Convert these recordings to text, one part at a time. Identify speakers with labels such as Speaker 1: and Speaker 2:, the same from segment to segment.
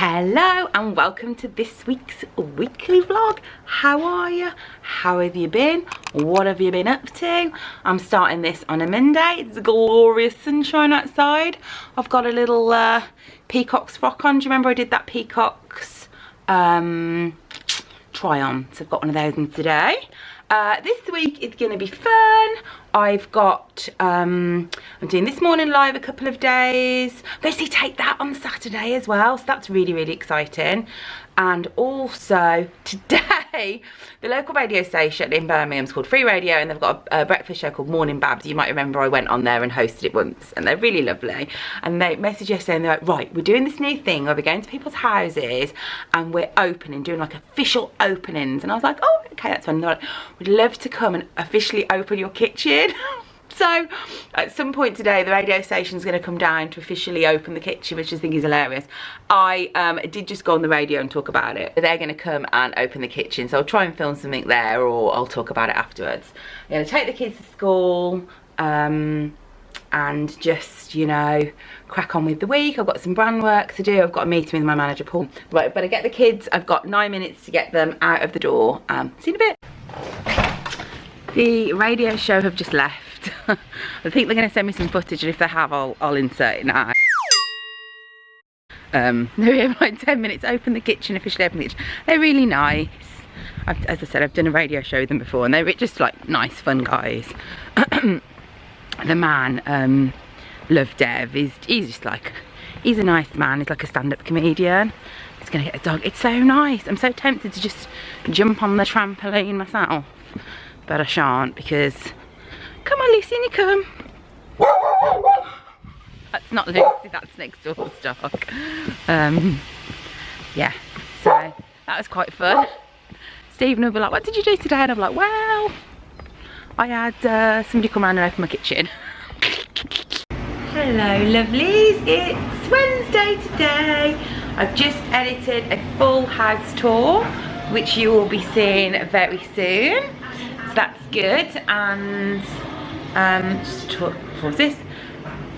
Speaker 1: Hello and welcome to this week's weekly vlog. How are you? How have you been? What have you been up to? I'm starting this on a Monday. It's glorious sunshine outside. I've got a little peacock's frock on. Do you remember I did that peacock's try on? So I've got one of those on today. This week it's going to be fun. I've got, I'm doing This Morning Live a couple of days. I'm going to see Take That on Saturday as well, so that's really, really exciting. And also today, the local radio station in Birmingham is called Free Radio, and they've got a breakfast show called Morning Babs. You might remember I went on there and hosted it once, and they're really lovely. And they messaged yesterday and they're like, right, we're doing this new thing where we're going to people's houses and we're opening, doing like official openings. And I was like, oh, okay, that's fun. And they're like, we'd love to come and officially open your kitchen. So at some point today the radio station's going to come down to officially open the kitchen, which I think is hilarious. I did just go on the radio and talk about it. They're going to come and open the kitchen, so I'll try and film something there, or I'll talk about it afterwards. I'm going to take the kids to school and just, you know, crack on with the week. I've got some brand work to do. I've got a meeting with my manager Paul. Right, better get the kids. I've got 9 minutes to get them out of the door. See you in a bit. The radio show have just left. I think they're going to send me some footage, and if they have, I'll insert it now. They're here in like 10 minutes. Open the kitchen, officially open the kitchen. They're really nice. As I said, I've done a radio show with them before, and they're just like nice, fun guys. The man, Love Dev, he's just like, he's a nice man. He's like a stand-up comedian. He's going to get a dog. It's so nice. I'm so tempted to just jump on the trampoline myself, but I shan't because... Come on, Lucy, you come. That's not Lucy, that's next door's dog. Yeah, so that was quite fun. Stephen will be like, what did you do today? And I'm like, well, I had somebody come around and open my kitchen. Hello, lovelies. It's Wednesday today. I've just edited a full house tour, which you will be seeing very soon. So that's good. And just to pause this,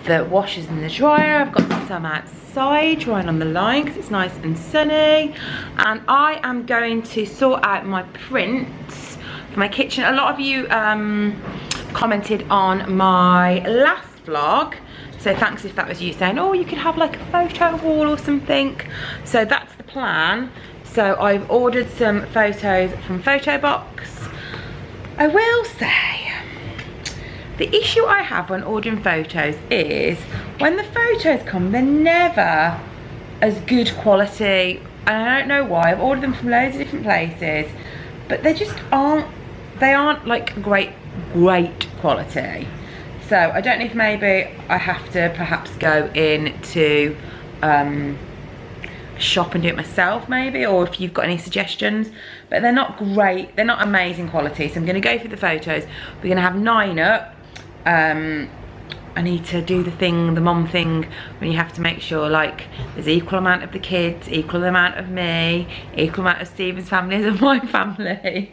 Speaker 1: the washers in the dryer. I've got some outside drying on the line because it's nice and sunny. And I am going to sort out my prints for my kitchen. A lot of you commented on my last vlog, so thanks if that was you saying, oh, you could have like a photo wall or something. So that's the plan. So I've ordered some photos from Photobox. I will say, the issue I have when ordering photos is when the photos come, they're never as good quality, and I don't know why. I've ordered them from loads of different places, but they just aren't, they aren't like great quality. So I don't know if maybe I have to perhaps go into shop and do it myself maybe, or if you've got any suggestions. But they're not great, they're not amazing quality, so I'm going to go for the photos. We're going to have 9 up. I need to do the thing, the mom thing, when you have to make sure like there's equal amount of the kids, equal amount of me, equal amount of Stephen's family as of my family.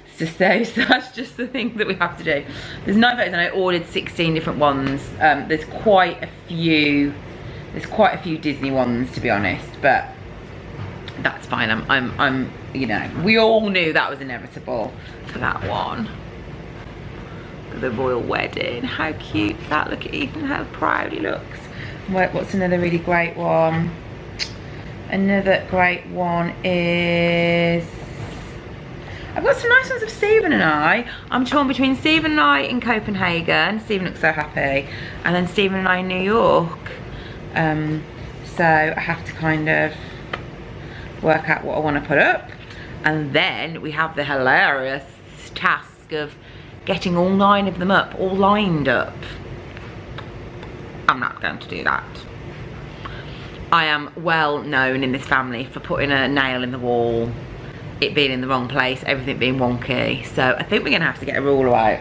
Speaker 1: It's just those, that's just the thing that we have to do. There's 9 photos and I ordered 16 different ones. There's quite a few Disney ones, to be honest, but that's fine. I'm you know, we all knew that was inevitable for that one. The royal wedding, how cute is that? Look at Ethan, how proud he looks. What's another really great one? Another great one is, I've got some nice ones of Stephen and I. I'm torn between Stephen and I in Copenhagen. Stephen looks so happy. And then Stephen and I in New York. So I have to kind of work out what I want to put up. And then we have the hilarious task of getting all 9 of them up, all lined up. I'm not going to do that. I am well known in this family for putting a nail in the wall, it being in the wrong place, everything being wonky. So I think we're going to have to get a ruler out.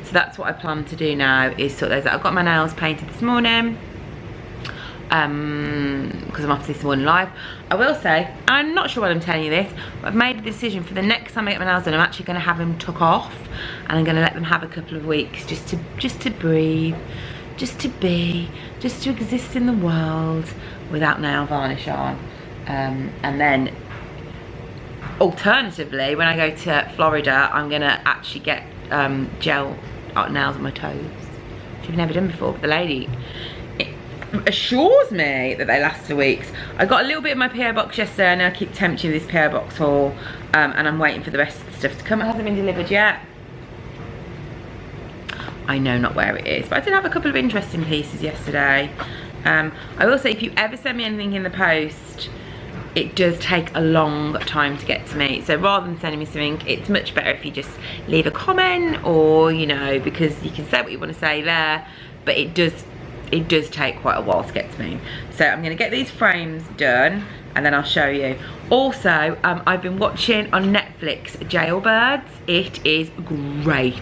Speaker 1: So that's what I plan to do now, is sort those out. I've got my nails painted this morning. Because I'm off to This Morning Live. I will say, I'm not sure why I'm telling you this, but I've made a decision for the next time I get my nails done, I'm actually going to have them took off, and I'm going to let them have a couple of weeks just to breathe, just to be, just to exist in the world without nail varnish on. And then alternatively, when I go to Florida, I'm gonna actually get gel nails on my toes, which I've never done before, but the lady assures me that they last for weeks. I got a little bit in my PO box yesterday, and I keep tempting this PO box haul, and I'm waiting for the rest of the stuff to come. It hasn't been delivered yet. I know not where it is, but I did have a couple of interesting pieces yesterday. I will say, if you ever send me anything in the post, it does take a long time to get to me. So rather than sending me something, it's much better if you just leave a comment, or, you know, because you can say what you want to say there, but it does take quite a while to get to me. So I'm going to get these frames done, and then I'll show you. Also, I've been watching on Netflix Jailbirds. It is great.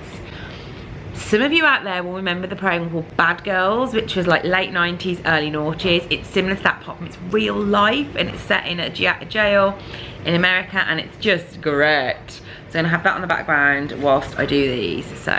Speaker 1: Some of you out there will remember the program called Bad Girls, which was like late 90s, early noughties. It's similar to that pop. It's real life, and it's set in a jail in America, and it's just great. So I'm gonna have that on the background whilst I do these. So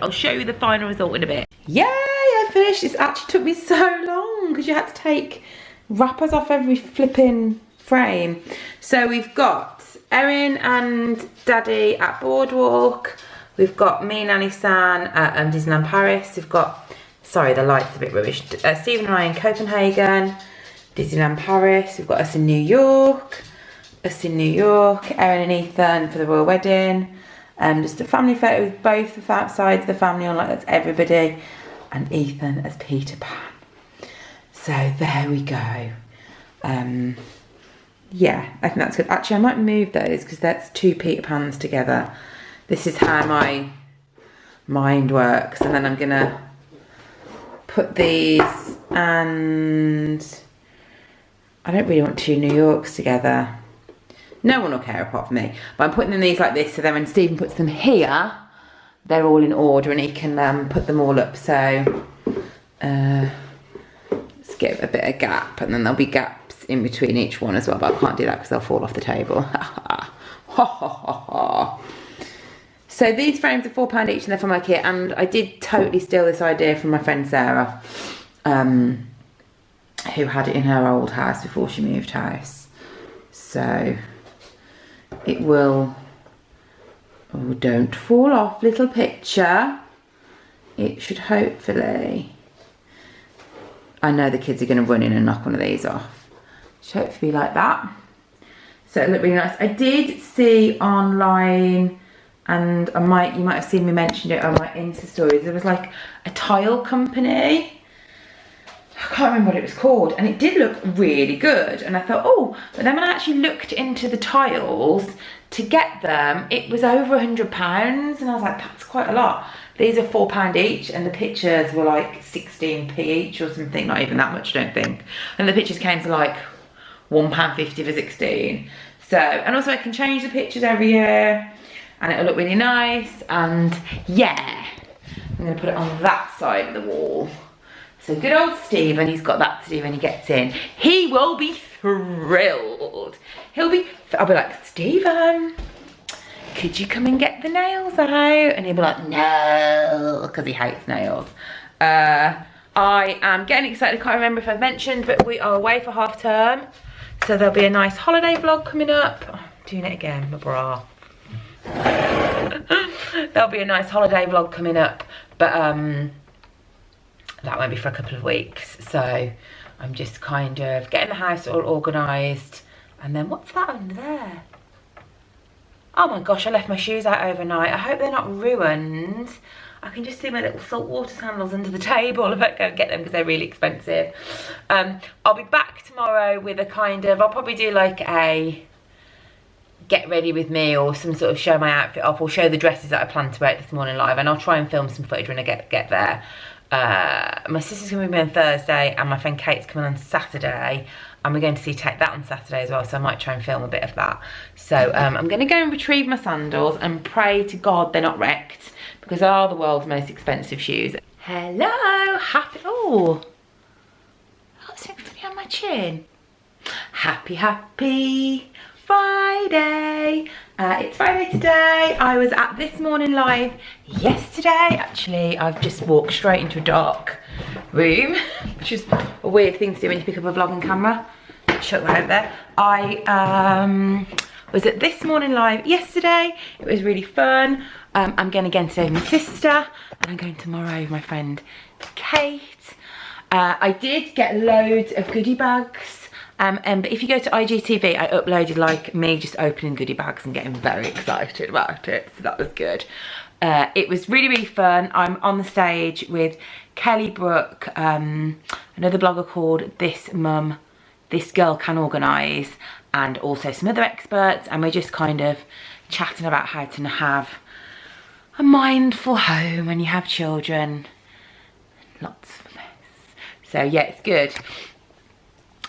Speaker 1: I'll show you the final result in a bit. Yay, I finished. This actually took me so long because you had to take wrappers off every flipping frame. So we've got Erin and Daddy at Boardwalk. We've got me, Nanny San at Disneyland Paris. We've got, sorry, the light's a bit rubbish. Stephen and I in Copenhagen, Disneyland Paris. We've got us in New York, Erin and Ethan for the royal wedding. Just a family photo with both sides of the family on, like that's everybody. And Ethan as Peter Pan. So there we go. Yeah, I think that's good. Actually, I might move those because that's two Peter Pans together. This is how my mind works. And then I'm gonna put these, and I don't really want two New Yorks together. No one will care apart from me. But I'm putting them these like this, so then when Stephen puts them here, they're all in order, and he can put them all up. So let's give a bit of gap, and then there'll be gaps in between each one as well, but I can't do that because they'll fall off the table. Ha ha ha. So these frames are £4 each, and they're from IKEA, and I did totally steal this idea from my friend Sarah, who had it in her old house before she moved house. So it will, oh, don't fall off, little picture. It should hopefully, I know the kids are going to run in and knock one of these off. It should hopefully be like that. So it looked really nice. I did see online, and you might have seen me mention it on my Insta stories, there was like a tile company. I can't remember what it was called, and it did look really good, and I thought, oh, but then when I actually looked into the tiles to get them, it was over £100, and I was like, that's quite a lot. These are £4 each, and the pictures were like 16p each or something, not even that much, I don't think. And the pictures came to like £1.50 for 16. So, and also I can change the pictures every year, and it'll look really nice. And yeah, I'm gonna put it on that side of the wall. So good old Stephen, he's got that to do when he gets in. He will be thrilled. I'll be like, Stephen, could you come and get the nails out? And he'll be like, no, because he hates nails. I am getting excited. I can't remember if I've mentioned, but we are away for half term. So there'll be a nice holiday vlog coming up. Oh, I'm doing it again, my bra. There'll be a nice holiday vlog coming up, but that won't be for a couple of weeks. So I'm just kind of getting the house all organised. And then what's that under there? Oh my gosh, I left my shoes out overnight. I hope they're not ruined. I can just see my little saltwater sandals under the table. I better go get them because they're really expensive. I'll be back tomorrow with a kind of, I'll probably do like a get ready with me, or some sort of show my outfit off, or show the dresses that I planned to wear this morning live, and I'll try and film some footage when I get there. My sister's coming with me on Thursday, and my friend Kate's coming on Saturday, and we're going to see Take That on Saturday as well, so I might try and film a bit of that. So I'm going to go and retrieve my sandals and pray to God they're not wrecked, because they are the world's most expensive shoes. Hello, happy, oh, that's something funny on my chin. Happy Friday. It's Friday today. I was at This Morning Live yesterday. Actually, I've just walked straight into a dark room, which is a weird thing to do when you pick up a vlogging camera. catch up over there. I was at This Morning Live yesterday. It was really fun. I'm going again today with my sister, and I'm going tomorrow with my friend Kate. I did get loads of goodie bags. But if you go to IGTV, I uploaded like me just opening goodie bags and getting very excited about it. So that was good. It was really, really fun. I'm on the stage with Kelly Brook, another blogger called This Girl Can Organise, and also some other experts, and we're just kind of chatting about how to have a mindful home when you have children. Lots of mess. So yeah, it's good.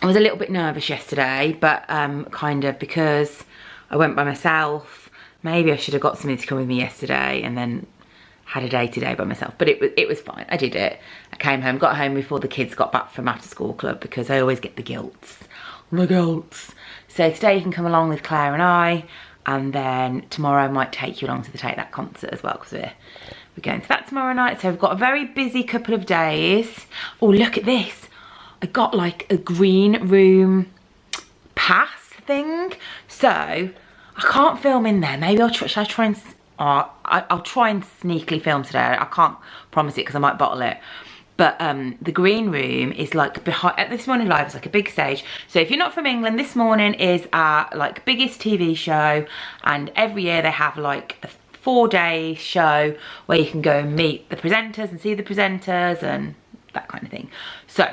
Speaker 1: I was a little bit nervous yesterday, but kind of because I went by myself. Maybe I should have got somebody to come with me yesterday and then had a day today by myself, but it was fine. I did it. I came home, got home before the kids got back from after school club, because I always get the guilts. So today you can come along with Claire and I, and then tomorrow I might take you along to the Take That concert as well, because we're going to that tomorrow night. So we've got a very busy couple of days. Oh, look at this. I got like a green room pass thing. So I can't film in there. Maybe should I try and... I'll try and sneakily film today. I can't promise it because I might bottle it. But the green room is like behind, at This Morning Live, it's like a big stage. So if you're not from England, This Morning is our like biggest TV show, and every year they have like a 4-day show where you can go and meet the presenters and see the presenters and that kind of thing. So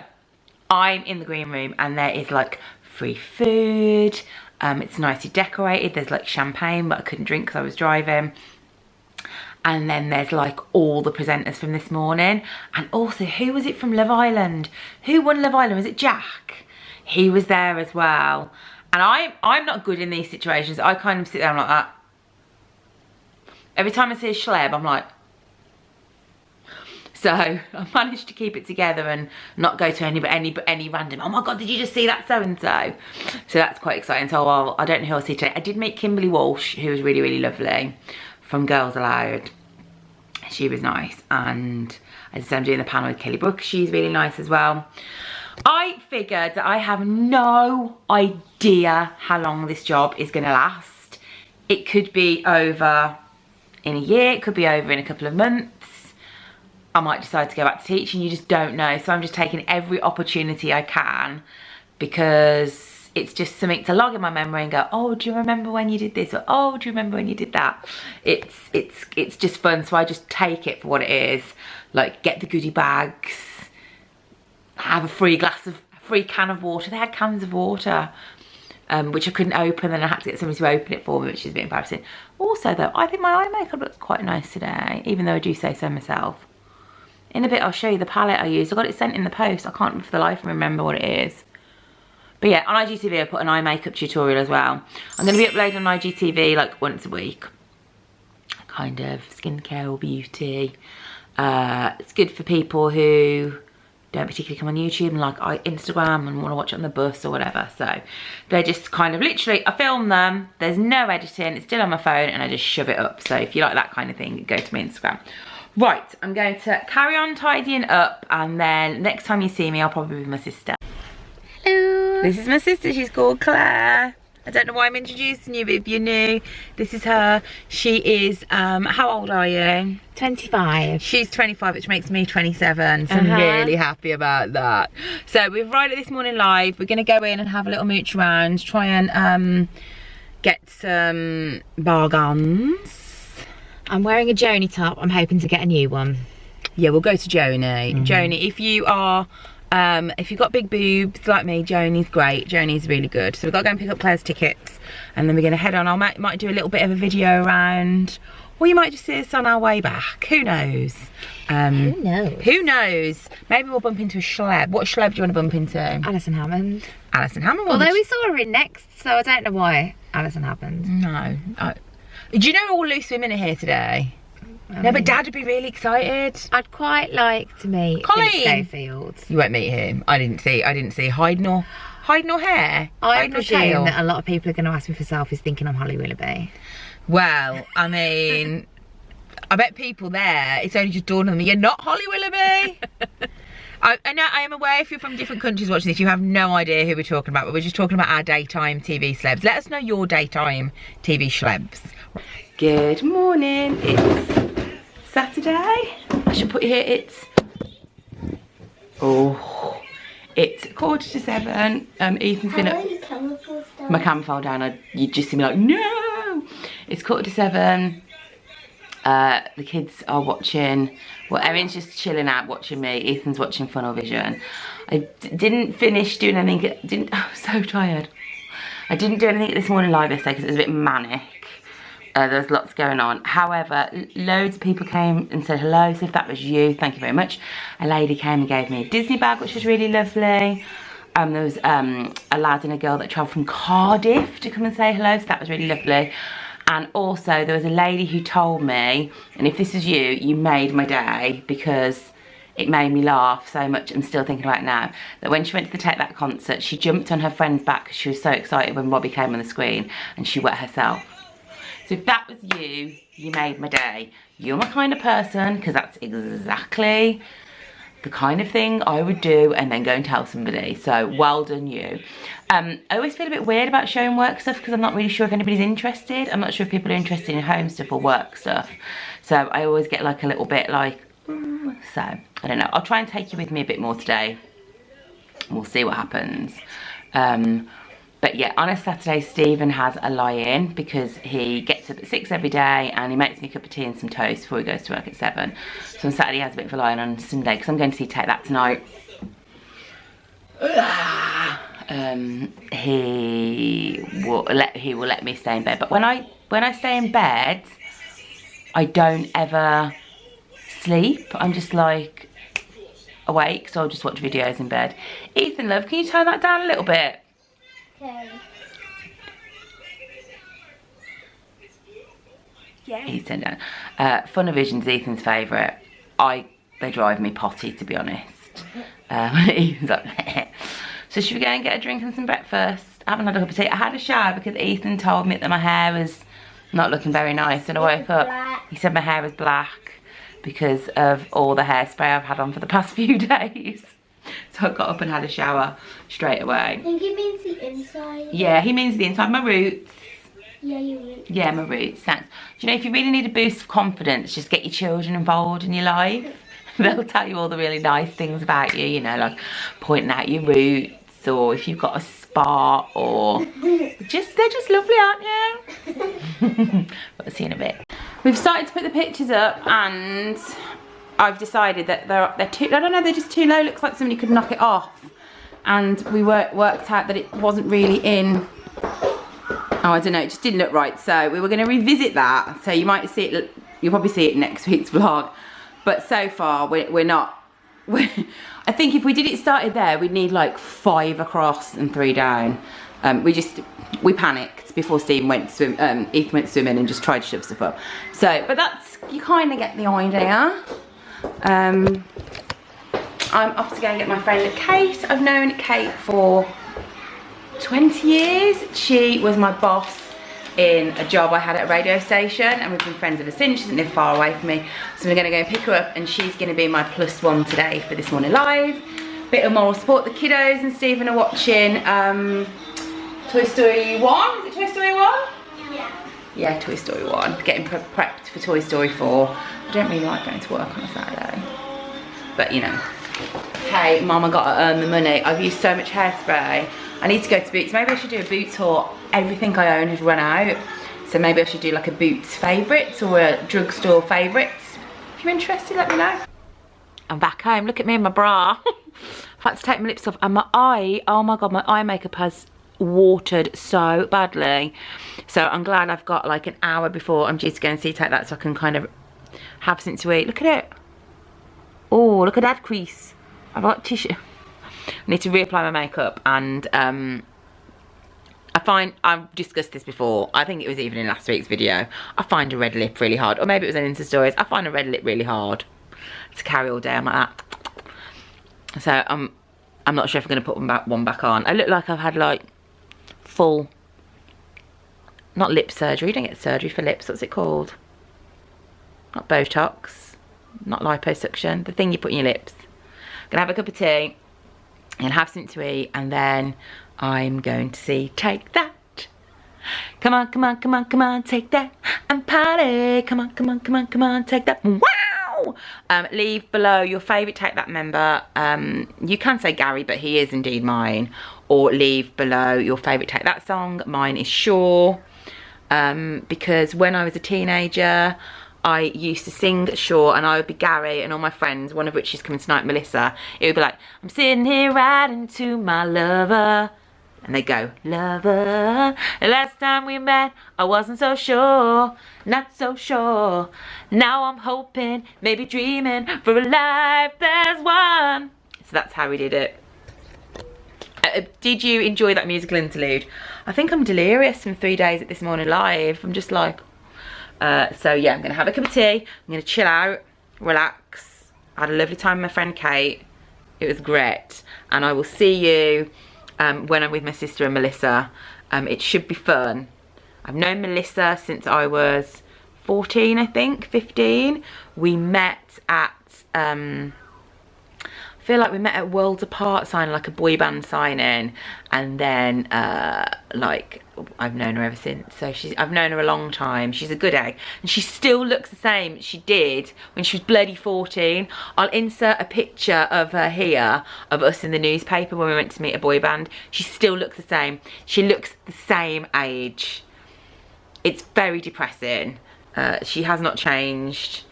Speaker 1: I'm in the green room, and there is like free food. It's nicely decorated. There's like champagne, but I couldn't drink because I was driving. And then there's like all the presenters from This Morning. And also, who was it from Love Island? Who won Love Island? Was it Jack? He was there as well. And I'm not good in these situations. I kind of sit there like that. Every time I see a schleb, I'm like... So I managed to keep it together and not go to any random, oh my God, did you just see that so-and-so? So that's quite exciting. So I don't know who I'll see today. I did meet Kimberly Walsh, who was really, really lovely, from Girls Aloud. She was nice. And as I said, I'm doing the panel with Kelly Brook. She's really nice as well. I figured that I have no idea how long this job is going to last. It could be over in a year. It could be over in a couple of months. I might decide to go back to teaching, you just don't know. So I'm just taking every opportunity I can, because it's just something to log in my memory and go, oh, do you remember when you did this? Or, oh, do you remember when you did that? It's just fun, so I just take it for what it is. Like, get the goodie bags, have a free can of water. They had cans of water, which I couldn't open, and I had to get somebody to open it for me, which is a bit embarrassing. Also though, I think my eye makeup looks quite nice today, even though I do say so myself. In a bit, I'll show you the palette I used. I got it sent in the post. I can't for the life of me remember what it is. But yeah, on IGTV, I put an eye makeup tutorial as well. I'm going to be uploading on IGTV like once a week. Kind of skincare or beauty. It's good for people who don't particularly come on YouTube and like Instagram and want to watch it on the bus or whatever. So they're just kind of literally, I film them. There's no editing. It's still on my phone, and I just shove it up. So if you like that kind of thing, go to my Instagram. Right, I'm going to carry on tidying up, and then next time you see me, I'll probably be with my sister. Hello. This is my sister. She's called Claire. I don't know why I'm introducing you, but if you're new, this is her. She is, how old are you?
Speaker 2: 25.
Speaker 1: She's 25, which makes me 27, so I'm really happy about that. So we've arrived at This Morning Live. We're going to go in and have a little mooch around, try and get some bargains.
Speaker 2: I'm wearing a Joni top. I'm hoping to get a new one.
Speaker 1: Yeah, we'll go to Joni. Joni, if you are, if you've got big boobs like me, Joni's great. Joni's really good. So we've got to go and pick up Claire's tickets, and then we're going to head on. I might do a little bit of a video around, or you might just see us on our way back. Who knows?
Speaker 2: Who knows?
Speaker 1: Who knows? Maybe we'll bump into a schleb. What schleb do you want to bump into?
Speaker 2: Alison Hammond.
Speaker 1: Alison Hammond.
Speaker 2: Although we saw her in Next, so I don't know why Alison happened.
Speaker 1: No. Do you know all loose women are here today? No, but Dad would be really excited.
Speaker 2: I'd quite like to meet
Speaker 1: Colleen
Speaker 2: Schofield.
Speaker 1: You won't meet him. I didn't see hide nor hair.
Speaker 2: I presume that a lot of people are going to ask me for selfies thinking I'm Holly Willoughby.
Speaker 1: Well, I mean, I bet people there, it's only just dawned on them, you're not Holly Willoughby.
Speaker 2: I know, I am aware if you're from different countries watching this, you have no idea who we're talking about, but we're just talking about our daytime TV celebs. Let us know your daytime TV celebs.
Speaker 1: Good morning, it's Saturday. I should put here, it's 7:15. Ethan's been up. My camera fell down, you'd just see me like, no! It's 7:15. The kids are watching, well, Erin's just chilling out watching me. Ethan's watching Funnel Vision. I didn't finish doing anything, I was so tired. I didn't do anything this morning live yesterday because it was a bit manic. There's lots going on. However, loads of people came and said hello, so if that was you, thank you very much. A lady came and gave me a Disney bag, which was really lovely. There was a lad and a girl that travelled from Cardiff to come and say hello, so that was really lovely. And also there was a lady who told me, and if this is you, you made my day, because it made me laugh so much. I'm still thinking about it now, that when she went to the Take That concert, she jumped on her friend's back because she was so excited when Robbie came on the screen, and she wet herself. So if that was you, you made my day. You're my kind of person, because that's exactly the kind of thing I would do and then go and tell somebody. So well done you. I always feel a bit weird about showing work stuff because I'm not really sure if anybody's interested. I'm not sure if people are interested in home stuff or work stuff. So I always get like a little bit like, so I don't know. I'll try and take you with me a bit more today. We'll see what happens. But yeah, on a Saturday, Stephen has a lie-in because he gets up at 6 every day and he makes me a cup of tea and some toast before he goes to work at 7. So on Saturday he has a bit of a lie-in on Sunday because I'm going to see Take That tonight. He will let me stay in bed. But when I stay in bed, I don't ever sleep. I'm just like awake, so I'll just watch videos in bed. Ethan, love, can you turn that down a little bit?
Speaker 3: Okay.
Speaker 1: Yeah, he's turned down. Funnel Vision's Ethan's favourite. They drive me potty, to be honest. Ethan's like, so should we go and get a drink and some breakfast? I haven't had a cup of tea. I had a shower because Ethan told me that my hair was not looking very nice, and I woke up. He said my hair was black because of all the hairspray I've had on for the past few days. So I got up and had a shower straight away.
Speaker 3: I think he means the inside.
Speaker 1: Yeah, he means the inside. My roots.
Speaker 3: Yeah, your roots.
Speaker 1: Yeah, my roots, thanks. Do you know, if you really need a boost of confidence, just get your children involved in your life. They'll tell you all the really nice things about you, you know, like pointing out your roots, or if you've got a spot, or they're just lovely, aren't you? We'll see in a bit. We've started to put the pictures up, and I've decided that they're too, I don't know, they're just too low. Looks like somebody could knock it off. And we worked out that it wasn't really in, oh, I don't know, it just didn't look right. So we were going to revisit that. So you might see it, you'll probably see it in next week's vlog. But so far, we're not, I think if we did it started there, we'd need like 5 across and 3 down. We panicked before Stephen went to swim, Ethan went swimming and just tried to shove stuff up. So, but that's, you kind of get the idea. I'm off to go and get my friend Kate. I've known Kate for 20 years. She was my boss in a job I had at a radio station, and we've been friends ever since. She doesn't live far away from me, so we're going to go and pick her up, and she's going to be my +1 today for This Morning Live. Bit of moral support. The kiddos and Stephen are watching Toy Story 1. Is it Toy Story 1?
Speaker 3: Yeah.
Speaker 1: Yeah, Toy Story 1. Getting prepped for Toy Story 4. I don't really like going to work on a Saturday, but you know. Hey, Mama, got to earn the money. I've used so much hairspray. I need to go to Boots. Maybe I should do a Boots haul. Everything I own has run out, so maybe I should do like a Boots favourites or a drugstore favourites. If you're interested, let me know. I'm back home. Look at me in my bra. I've had to take my lips off, and my eye, oh my god, my eye makeup has watered so badly. So I'm glad I've got like an hour before I'm due to go and see Take That, so I can kind of have something to eat. Look at it. Oh, look at that crease. I've got tissue. I need to reapply my makeup, and I find, I've discussed this before, I think it was even in last week's video, I find a red lip really hard, or maybe it was in Insta stories. I find a red lip really hard to carry all day. I'm like that. So I'm not sure if I'm going to put one back on. I look like I've had like full, not lip surgery, you don't get surgery for lips, what's it called? Not Botox, not liposuction, the thing you put in your lips. gonna have a cup of tea and have something to eat, and then I'm going to see Take That. Come on, come on, come on, come on, take that and party. Come on, come on, come on, come on, take that. Wow! Leave below your favourite Take That member. You can say Gary, but he is indeed mine. Or leave below your favourite Take That song. Mine is Sure. Because when I was a teenager, I used to sing Sure, and I would be Gary and all my friends, one of which is coming tonight, Melissa. It would be like, I'm sitting here riding to my lover. And they go, lover, the last time we met, I wasn't so sure, not so sure. Now I'm hoping, maybe dreaming, for a life there's one. So that's how we did it. Did you enjoy that musical interlude? I think I'm delirious from 3 days at This Morning Live. I'm just like, so yeah, I'm gonna have a cup of tea. I'm gonna chill out, relax. I had a lovely time with my friend Kate. It was great. And I will see you when I'm with my sister and Melissa. It should be fun. I've known Melissa since I was 14, I think, 15. We met at, I feel like we met at Worlds Apart signing, like a boy band signing, and then like I've known her ever since. So I've known her a long time. She's a good egg, and she still looks the same she did when she was bloody 14. I'll insert a picture of her here, of us in the newspaper when we went to meet a boy band. She still looks the same. She looks the same age. It's very depressing. She has not changed.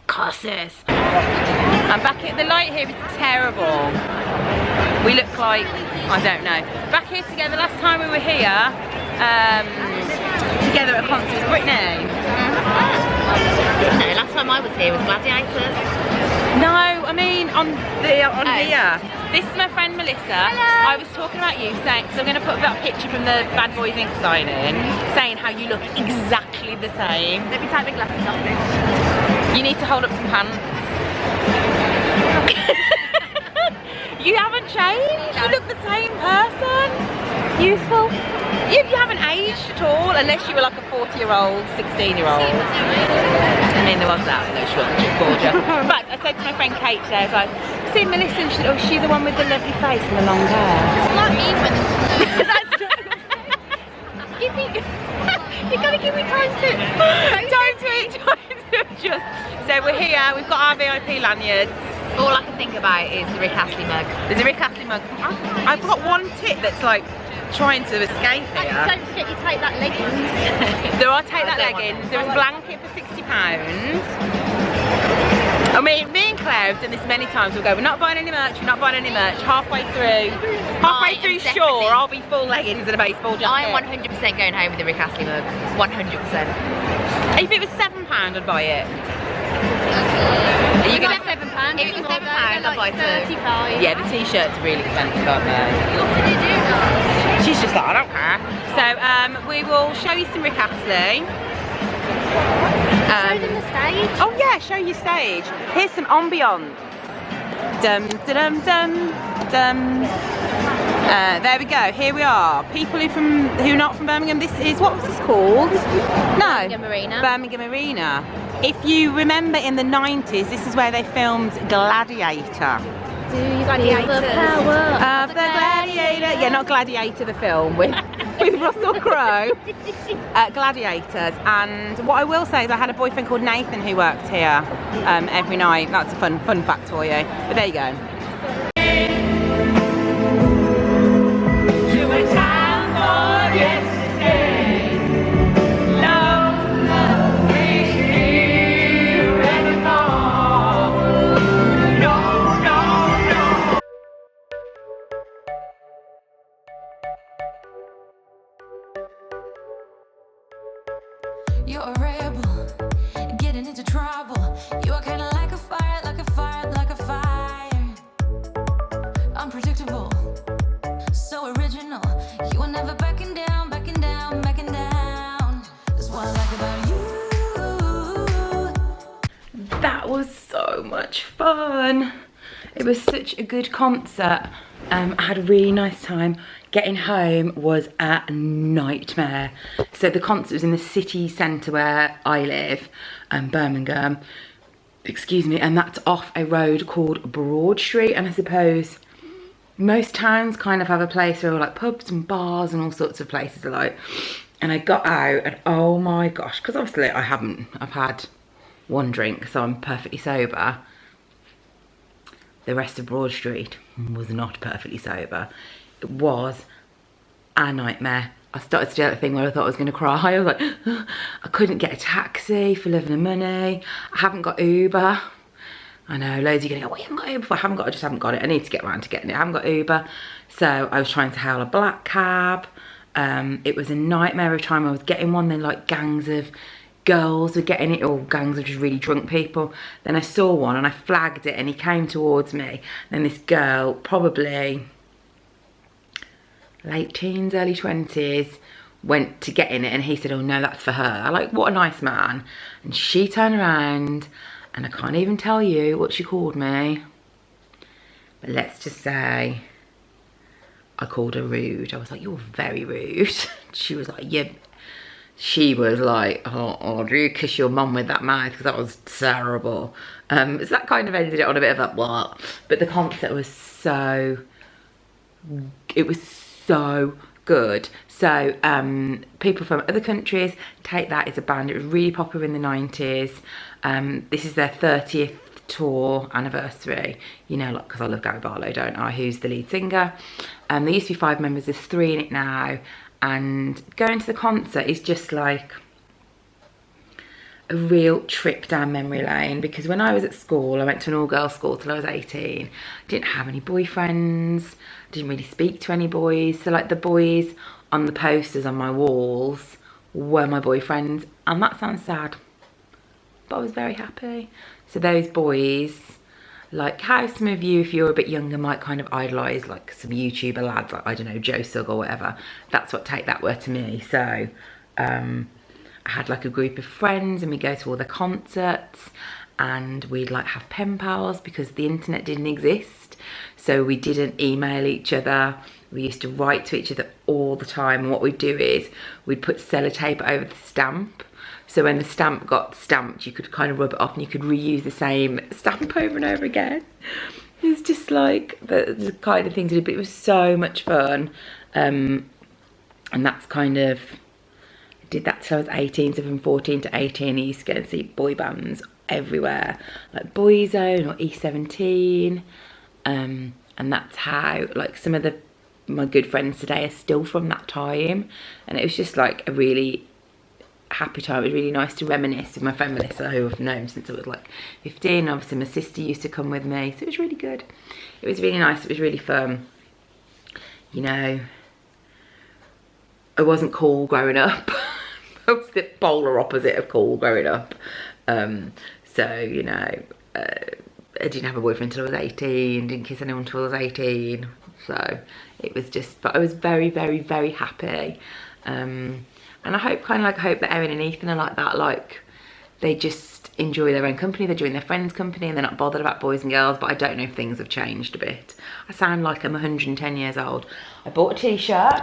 Speaker 1: Curses. I'm back at the light here. It's terrible. We look like, I don't know. Back here together. Last time we were here together at a concert with Brittany.
Speaker 2: No, last time I was here was Gladiators.
Speaker 1: No, I mean on here. This is my friend Melissa.
Speaker 3: Hello.
Speaker 1: I was talking about you, saying, because I'm going to put that picture from the Bad Boys Inc. signing, saying how you look exactly the same.
Speaker 3: Let me take my glasses off.
Speaker 1: You need to hold up some pants. You haven't changed. You look the same person.
Speaker 3: Youthful.
Speaker 1: You haven't aged at all, unless you were like a 40-year-old, 16-year-old. I mean, there was that. No, she wasn't. She was gorgeous. But I said to my friend Kate today, I was like, see Melissa, and she said, oh, she's the one with the lovely face and the long hair.
Speaker 3: Like me when
Speaker 1: You gotta give me time to adjust. So we're here, we've got our VIP lanyards.
Speaker 2: All I can think about is the Rick Astley mug.
Speaker 1: There's a Rick Astley mug. I've got one tit that's like trying to escape here.
Speaker 3: don't forget you take that leggings.
Speaker 1: There are Take That leggings. There's a blanket for £60. I mean, me and Claire have done this many times. We'll go, we're not buying any merch, we're not buying any merch. Halfway through sure, I'll be full leggings and a baseball jacket.
Speaker 2: I am 100% going home with the Rick Astley mug. 100%.
Speaker 1: If it was £7, I'd buy it.
Speaker 2: Are you gonna
Speaker 3: £7?
Speaker 2: If it was £7, I'd buy two.
Speaker 3: 35.
Speaker 1: Yeah, the t-shirts are really expensive, aren't they?
Speaker 3: What did you do now?
Speaker 1: She's just like, I don't care. So we will show you some Rick Astley.
Speaker 3: Show them the stage.
Speaker 1: Oh yeah, show you stage. Here's some ambiance. Dum dum dum dum. There we go. Here we are. People who are not from Birmingham. This is, what was this called? No.
Speaker 3: Birmingham Arena.
Speaker 1: Birmingham Arena. If you remember in the 90s, this is where they filmed Gladiator.
Speaker 3: Do you got the power
Speaker 1: Of the Gladiator. Yeah, not Gladiator the film with Russell Crowe. Gladiators. And what I will say is I had a boyfriend called Nathan who worked here every night. That's a fun fact for you. But there you go.
Speaker 4: You're a rebel, getting into trouble. You are kinda like a fire, like a fire, like a fire. Unpredictable, so original. You are never backing down, backing down, backing down. That's what I like about you.
Speaker 1: That was so much fun. It was such a good concert. I had a really nice time. Getting home was a nightmare. So the concert was in the city centre where I live, Birmingham. excuse me, and that's off a road called Broad Street. And I suppose most towns kind of have a place where like pubs and bars and all sorts of places are like. And I got out and oh my gosh, because obviously I've had one drink, so I'm perfectly sober. The rest of Broad Street was not perfectly sober. It was a nightmare. I started to do that thing where I thought I was going to cry. I was like, I couldn't get a taxi for living and money. I haven't got Uber. I know, loads of you are going to go, well, you haven't got Uber? I just haven't got it. I need to get around to getting it. I haven't got Uber. So I was trying to hail a black cab. It was a nightmare every time I was getting one. Then like gangs of girls were getting it, or gangs of just really drunk people. Then I saw one and I flagged it and he came towards me. Then this girl, probably late teens, early 20s, went to get in it and he said, oh no, that's for her. I like, what a nice man. And she turned around and I can't even tell you what she called me. But let's just say I called her rude. I was like, you're very rude. She was like, yeah. She was like, oh, do you kiss your mum with that mouth? Because that was terrible. So that kind of ended it on a bit of a what. But the concert was so, it was so good. So people from other countries, Take That is a band. It was really popular in the 90s. This is their 30th tour anniversary, you know, like, because I love Gary Barlow, don't I, who's the lead singer. There used to be 5 members, there's 3 in it now, and going to the concert is just like a real trip down memory lane, because when I was at school, I went to an all-girls school till I was 18. I didn't have any boyfriends, didn't really speak to any boys, so like the boys on the posters on my walls were my boyfriends, and that sounds sad, but I was very happy. So those boys, like how some of you, if you're a bit younger, might kind of idolise like some YouTuber lads, like, I don't know, Joe Sugg or whatever. That's what Take That were to me. So I had like a group of friends and we'd go to all the concerts and we'd like have pen pals because the internet didn't exist. So we didn't email each other. We used to write to each other all the time. And what we'd do is we'd put sellotape over the stamp. So when the stamp got stamped, you could kind of rub it off and you could reuse the same stamp over and over again. It was just like the kind of thing to do, but it was so much fun. And that's kind of, I did that till I was 18, so from 14 to 18, I used to go and see boy bands everywhere, like Boyzone or E17. And that's how, like, some of my good friends today are still from that time. And it was just like a really happy time. It was really nice to reminisce with my friend Melissa, who I've known since I was like 15. Obviously my sister used to come with me, so it was really good. It was really nice, it was really fun. You know, I wasn't cool growing up. I was the polar opposite of cool growing up. So, you know, I didn't have a boyfriend until I was 18, didn't kiss anyone until I was 18. So it was just, but I was very, very, very happy. And I hope that Erin and Ethan are like that, like they just enjoy their own company, they're enjoying their friends' company and they're not bothered about boys and girls. But I don't know if things have changed a bit. I sound like I'm 110 years old. I bought a t-shirt.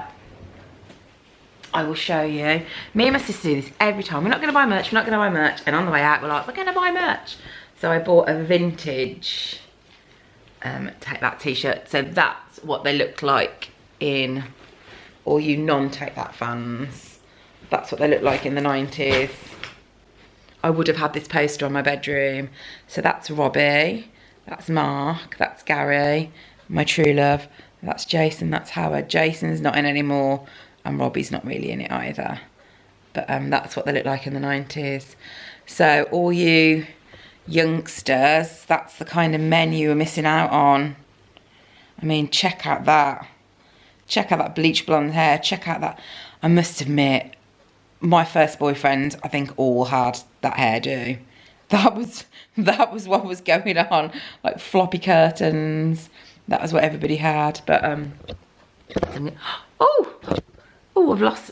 Speaker 1: I will show you. Me and my sister do this every time. We're not going to buy merch, we're not going to buy merch. And on the way out, we're like, we're going to buy merch. So I bought a vintage Take That t-shirt. So that's what they looked like in, all you non-Take That fans. That's what they looked like in the 90s. I would have had this poster on my bedroom. So that's Robbie, that's Mark, that's Gary, my true love. That's Jason, that's Howard. Jason's not in anymore and Robbie's not really in it either. But that's what they looked like in the 90s. So all you youngsters, that's the kind of men you were missing out on. I mean, check out that. Check out that bleach blonde hair. Check out that. I must admit, my first boyfriend, I think, all had that hairdo. That was what was going on. Like floppy curtains. That was what everybody had. But I've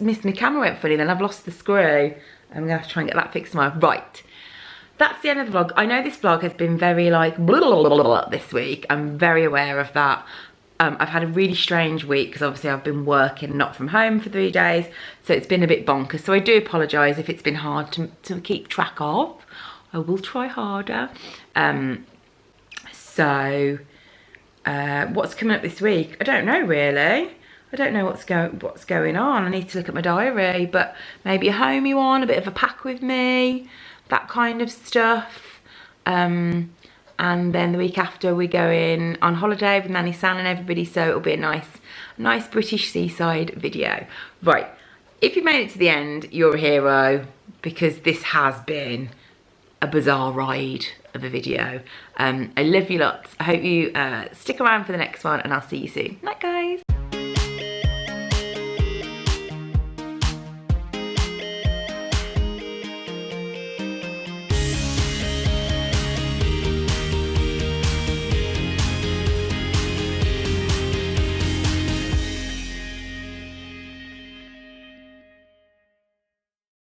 Speaker 1: missed my camera went funny. Then I've lost the screw. I'm gonna have to try and get that fixed tomorrow. Right. That's the end of the vlog. I know this vlog has been very like blah, blah, blah, blah, this week. I'm very aware of that. I've had a really strange week because obviously I've been working not from home for 3 days, so it's been a bit bonkers. So I do apologise if it's been hard to keep track of I will try harder. So what's coming up this week? I don't know really. I don't know what's going on. I need to look at my diary, but maybe a homey one, a bit of a pack with me, that kind of stuff. And then the week after we're going on holiday with Nanny San and everybody, so it'll be a nice British seaside video. Right, if you made it to the end, you're a hero, because this has been a bizarre ride of a video. I love you lots. I hope you stick around for the next one, and I'll see you soon. Night, guys.